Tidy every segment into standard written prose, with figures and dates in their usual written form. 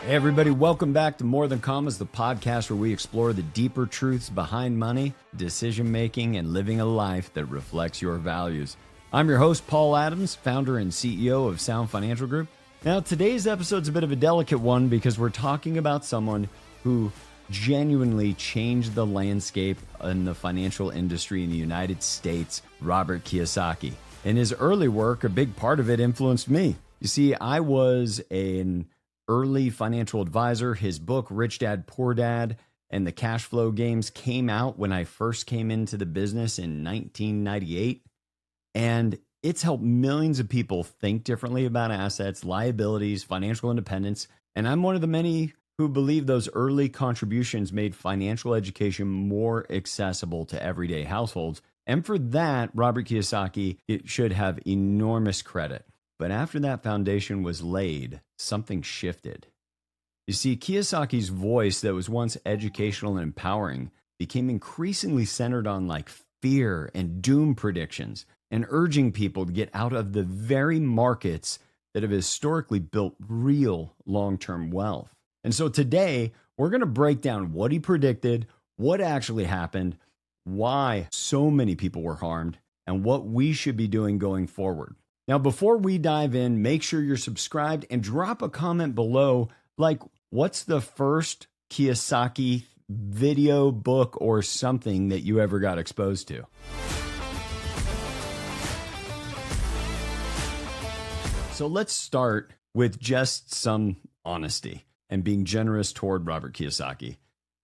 Hey everybody, welcome back to More Than Commas, the podcast where we explore the deeper truths behind money, decision making, and living a life that reflects your values. I'm your host, Paul Adams, founder and CEO of Sound Financial Group. Now, today's episode's a bit of a delicate one because we're talking about someone who genuinely changed the landscape in the financial industry in the United States, Robert Kiyosaki. In his early work, a big part of it influenced me. You see, I was an early financial advisor. His book, Rich Dad, Poor Dad, and the Cash Flow Games came out when I first came into the business in 1998. And it's helped millions of people think differently about assets, liabilities, financial independence. And I'm one of the many who believe those early contributions made financial education more accessible to everyday households. And for that, Robert Kiyosaki should have enormous credit. But after that foundation was laid, something shifted. You see, Kiyosaki's voice that was once educational and empowering became increasingly centered on fear and doom predictions and urging people to get out of the very markets that have historically built real long-term wealth. And so today, we're going to break down what he predicted, what actually happened, why so many people were harmed, and what we should be doing going forward. Now, before we dive in, make sure you're subscribed and drop a comment below, what's the first Kiyosaki video, book, or something that you ever got exposed to? So let's start with just some honesty and being generous toward Robert Kiyosaki.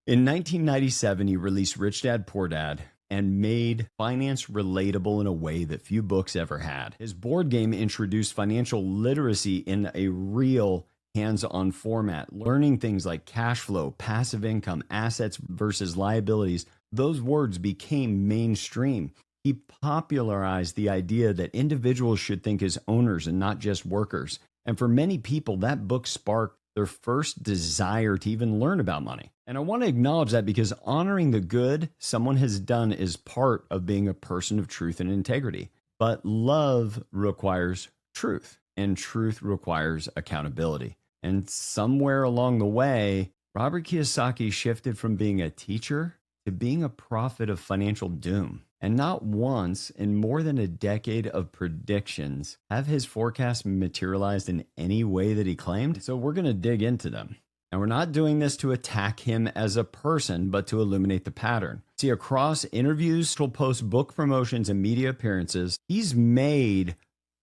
In 1997, he released Rich Dad, Poor Dad, and made finance relatable in a way that few books ever had. His board game introduced financial literacy in a real hands-on format, learning things like cash flow, passive income, assets versus liabilities. Those words became mainstream. He popularized the idea that individuals should think as owners and not just workers. And for many people, that book sparked their first desire to even learn about money. And I want to acknowledge that because honoring the good someone has done is part of being a person of truth and integrity. But love requires truth, and truth requires accountability. And somewhere along the way, Robert Kiyosaki shifted from being a teacher to being a prophet of financial doom. And not once in more than a decade of predictions have his forecasts materialized in any way that he claimed. So we're going to dig into them. And we're not doing this to attack him as a person, but to illuminate the pattern. See, across interviews, social posts, book promotions, and media appearances, he's made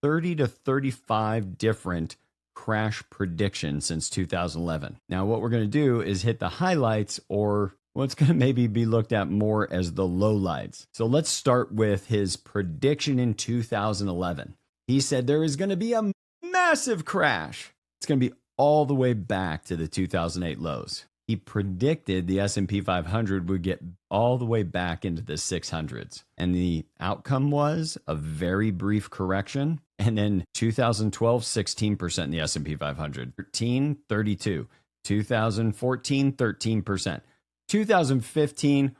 30 to 35 different crash predictions since 2011. Now, what we're going to do is hit the highlights, or what's going to maybe be looked at more as the lowlights. So let's start with his prediction in 2011. He said there is going to be a massive crash. It's going to be all the way back to the 2008 lows. He predicted the S&P 500 would get all the way back into the 600s. And the outcome was a very brief correction. And then 2012, 16% in the S&P 500. 13, 32. 2014, 13%. 2015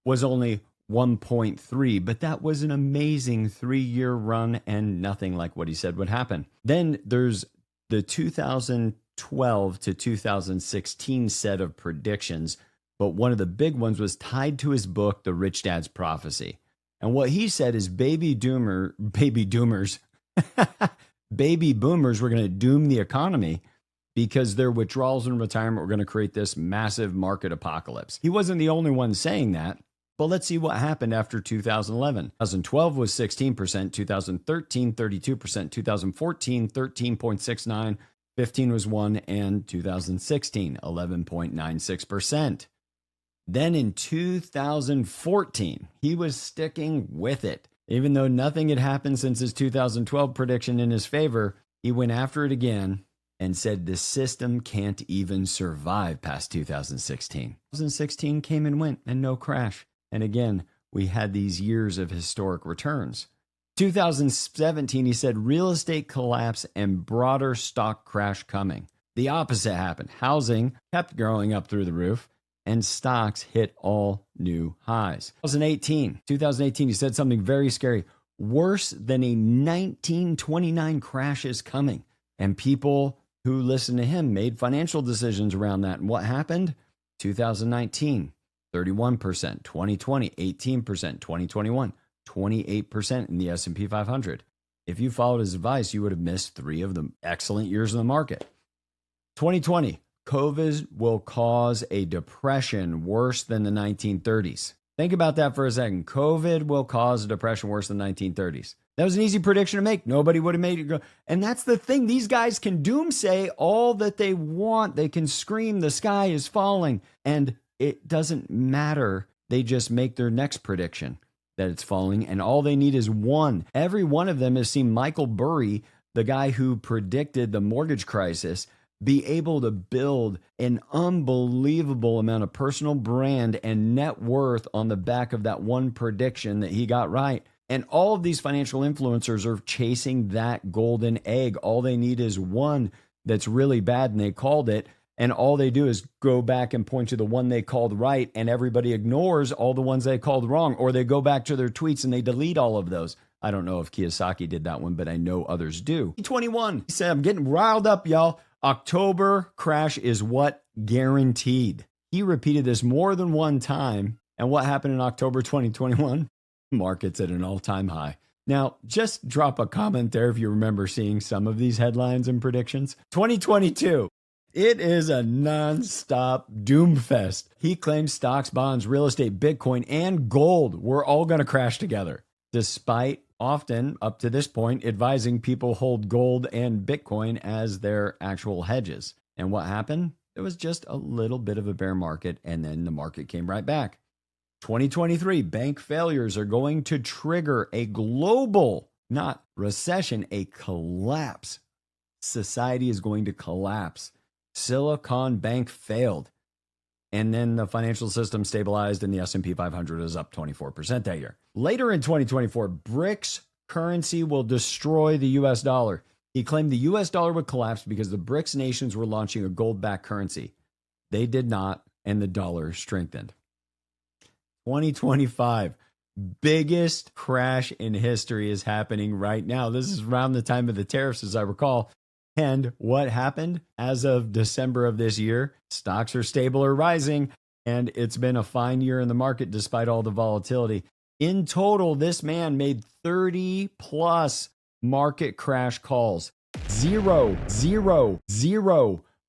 was only 1.3, but that was an amazing 3-year run and nothing like what he said would happen. Then there's the 2012 to 2016 set of predictions, but one of the big ones was tied to his book, The Rich Dad's Prophecy. And what he said is baby boomers were going to doom the economy because their withdrawals and retirement were going to create this massive market apocalypse. He wasn't the only one saying that, but let's see what happened after 2011. 2012 was 16%, 2013, 32%, 2014, 13.69%, 15 was 1%, and 2016, 11.96%. Then in 2014, he was sticking with it. Even though nothing had happened since his 2012 prediction in his favor, he went after it again and said the system can't even survive past 2016. 2016 came and went and no crash. And again, we had these years of historic returns. 2017, he said real estate collapse and broader stock crash coming. The opposite happened. Housing kept growing up through the roof and stocks hit all new highs. 2018, he said something very scary. Worse than a 1929 crash is coming. And people who listened to him made financial decisions around that. And what happened? 2019, 31%, 2020, 18%, 2021, 28% in the S&P 500. If you followed his advice, you would have missed 3 of the excellent years in the market. 2020, COVID will cause a depression worse than the 1930s. Think about that for a second. COVID will cause a depression worse than the 1930s. That was an easy prediction to make. Nobody would have made it go. And that's the thing. These guys can doomsay all that they want. They can scream, the sky is falling. And it doesn't matter. They just make their next prediction that it's falling. And all they need is one. Every one of them has seen Michael Burry, the guy who predicted the mortgage crisis, be able to build an unbelievable amount of personal brand and net worth on the back of that one prediction that he got right. And all of these financial influencers are chasing that golden egg. All they need is one that's really bad and they called it. And all they do is go back and point to the one they called right, and everybody ignores all the ones they called wrong, or they go back to their tweets and they delete all of those. I don't know if Kiyosaki did that one, but I know others do. 21, he said, I'm getting riled up, y'all. October crash is what? Guaranteed. He repeated this more than one time. And what happened in October 2021? Markets at an all-time high. Now, just drop a comment there if you remember seeing some of these headlines and predictions. 2022. It is a nonstop doomfest. He claims stocks, bonds, real estate, Bitcoin, and gold were all going to crash together, despite often, up to this point, advising people hold gold and Bitcoin as their actual hedges. And what happened? It was just a little bit of a bear market, and then the market came right back. 2023, bank failures are going to trigger a global, not recession, a collapse. Society is going to collapse. Silicon Bank failed. And then the financial system stabilized and the S&P 500 is up 24% that year. Later in 2024, BRICS currency will destroy the US dollar. He claimed the US dollar would collapse because the BRICS nations were launching a gold-backed currency. They did not, and the dollar strengthened. 2025, biggest crash in history is happening right now. This is around the time of the tariffs, as I recall. And what happened? As of December of this year, stocks are stable or rising, and it's been a fine year in the market despite all the volatility. In total, this man made 30 plus market crash calls. Zero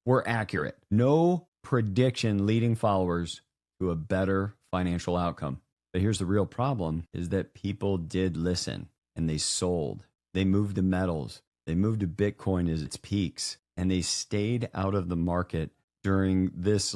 were accurate. No prediction leading followers to a better financial outcome. But here's the real problem is that people did listen and they sold. They moved to metals. They moved to Bitcoin as its peaks, and they stayed out of the market during this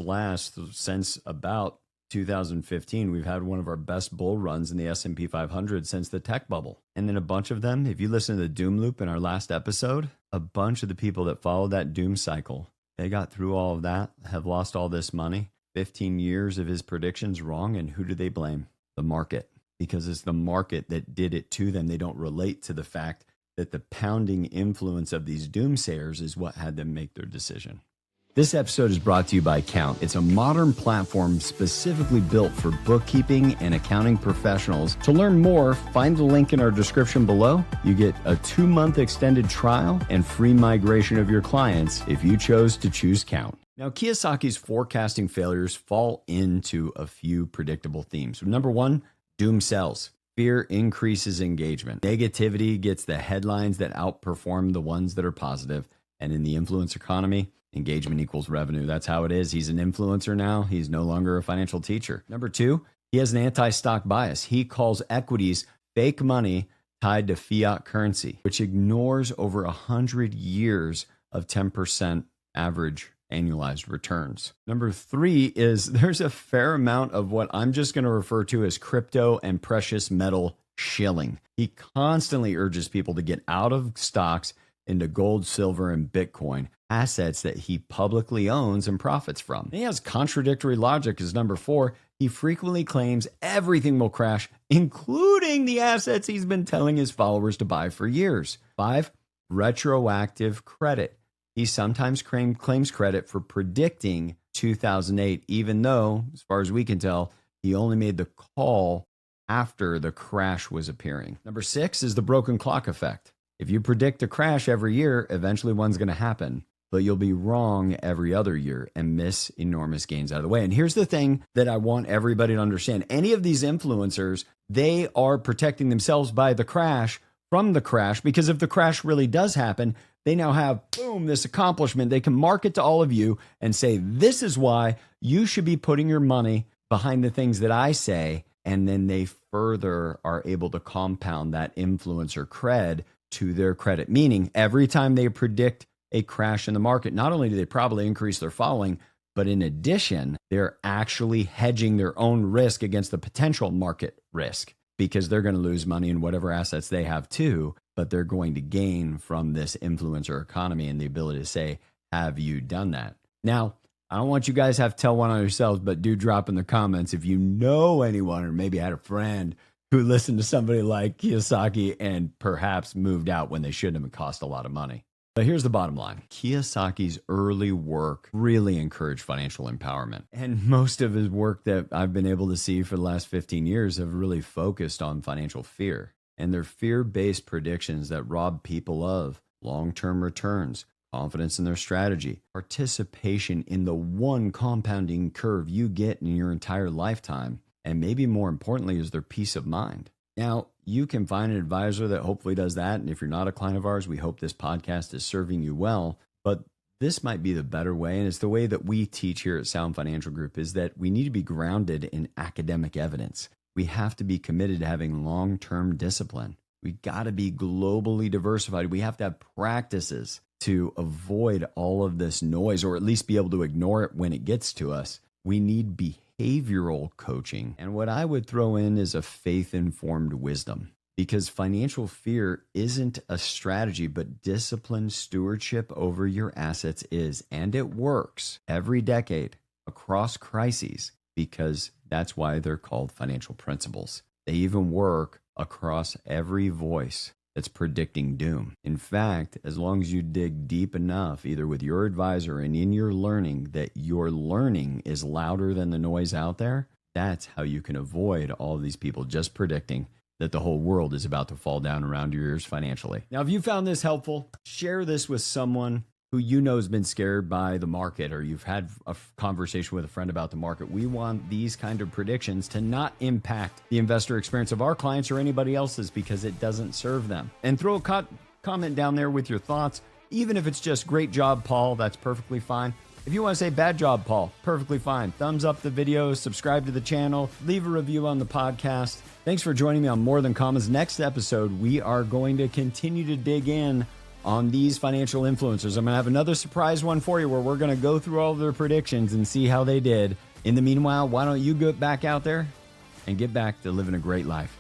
since about 2015. We've had one of our best bull runs in the S&P 500 since the tech bubble. And then a bunch of them, if you listen to the doom loop in our last episode, a bunch of the people that followed that doom cycle, they got through all of that, have lost all this money, 15 years of his predictions wrong. And who do they blame? The market, because it's the market that did it to them. They don't relate to the fact that the pounding influence of these doomsayers is what had them make their decision. This episode is brought to you by Count. It's a modern platform specifically built for bookkeeping and accounting professionals. To learn more, find the link in our description below. You get a 2-month extended trial and free migration of your clients if you chose to choose Count. Now, Kiyosaki's forecasting failures fall into a few predictable themes. Number one, doom sells. Fear increases engagement. Negativity gets the headlines that outperform the ones that are positive. And in the influence economy, engagement equals revenue. That's how it is. He's an influencer now. He's no longer a financial teacher. Number two, he has an anti-stock bias. He calls equities fake money tied to fiat currency, which ignores over 100 years of 10% average annualized returns. Number three is there's a fair amount of what I'm just going to refer to as crypto and precious metal shilling. He constantly urges people to get out of stocks into gold, silver, and Bitcoin, assets that he publicly owns and profits from. And he has contradictory logic as number four. He frequently claims everything will crash, including the assets he's been telling his followers to buy for years. 5, retroactive credit. He sometimes claims credit for predicting 2008, even though, as far as we can tell, he only made the call after the crash was appearing. Number 6 is the broken clock effect. If you predict a crash every year, eventually one's going to happen. but you'll be wrong every other year and miss enormous gains out of the way. And here's the thing that I want everybody to understand. Any of these influencers, they are protecting themselves by the crash from the crash, because if the crash really does happen, they now have, boom, this accomplishment. They can market to all of you and say, this is why you should be putting your money behind the things that I say. And then they further are able to compound that influencer cred to their credit. Meaning every time they predict a crash in the market, not only do they probably increase their following, but in addition, they're actually hedging their own risk against the potential market risk, because they're going to lose money in whatever assets they have too, but they're going to gain from this influencer economy and the ability to say, have you done that? Now, I don't want you guys to have to tell one on yourselves, but do drop in the comments if you know anyone or maybe had a friend who listened to somebody like Kiyosaki and perhaps moved out when they shouldn't have and cost a lot of money. But here's the bottom line. Kiyosaki's early work really encouraged financial empowerment. And most of his work that I've been able to see for the last 15 years have really focused on financial fear. And they're fear-based predictions that rob people of long-term returns, confidence in their strategy, participation in the one compounding curve you get in your entire lifetime, and maybe more importantly is their peace of mind. Now, you can find an advisor that hopefully does that. And if you're not a client of ours, we hope this podcast is serving you well. But this might be the better way. And it's the way that we teach here at Sound Financial Group, is that we need to be grounded in academic evidence. We have to be committed to having long-term discipline. We got to be globally diversified. We have to have practices to avoid all of this noise, or at least be able to ignore it when it gets to us. We need behavioral coaching. And what I would throw in is a faith-informed wisdom, because financial fear isn't a strategy, but disciplined stewardship over your assets is. And it works every decade across crises, because that's why they're called financial principles. They even work across every voice that's predicting doom. In fact, as long as you dig deep enough, either with your advisor and in your learning, that your learning is louder than the noise out there, that's how you can avoid all of these people just predicting that the whole world is about to fall down around your ears financially. Now, if you found this helpful, share this with someone who you know has been scared by the market, or you've had a conversation with a friend about the market. We want these kind of predictions to not impact the investor experience of our clients or anybody else's, because it doesn't serve them. And throw a comment down there with your thoughts. Even if it's just great job, Paul, that's perfectly fine. If you want to say bad job, Paul, perfectly fine. Thumbs up the video, subscribe to the channel, leave a review on the podcast. Thanks for joining me on More Than Commas. Next episode, we are going to continue to dig in on these financial influencers. I'm going to have another surprise one for you, where we're going to go through all of their predictions and see how they did. In the meanwhile, why don't you get back out there and get back to living a great life?